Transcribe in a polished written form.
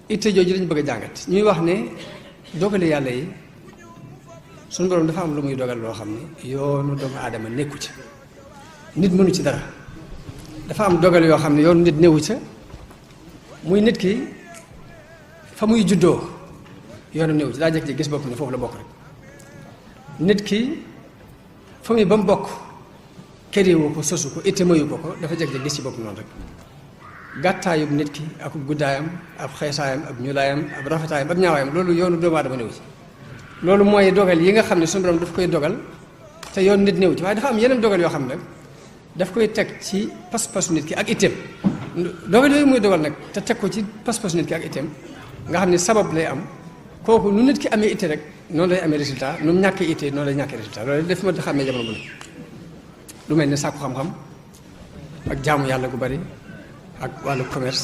itte jooju lañu bëgg a jàngat ñuy wax ne dogale yàlla yi suñu borom dafa am lu muy dogal loo xam ne yoonu doomu aadama nekku ci nit mënu ci dara dafa am dogal yoo xam ne yoonu nit newu ca muy nit ki fa muy juddoo yoonu newu ci daa jekk ci gis bopp ne foofu la bokk rek nit ki fa muy ba mu bokk këriwu ko sosu ko itte mayu ko dafa jekk ci gis ci bopp noonu rek gàttaayub nit ki ak guddaayam ab xeesaayam ab ñuulaayam ab rafetaayam ab ñaawaayam loolu yoonu doomu aadama newu ci loolu mooy dogal yi nga xam ne suñu borom daf koy dogal te yoon nit néew ci waaye dafa am yeneen dogal yoo xam ne daf koy teg ci pas-pasu nit ki ak itteem dogal yooyu muy dogal nag te teg ko ci pas-pasu nit ki ak itteem nga xam ne sabab lay am kooku nu nit ki amee itte rek noonu lay amee résultat nu mu ñàkkee itte noonu lay ñàkkee résultat loolu daf ma xamee jamono bu ne lu mel ne sàkku xam-xam ak jaamu yàlla gu bari ak wàllu commerce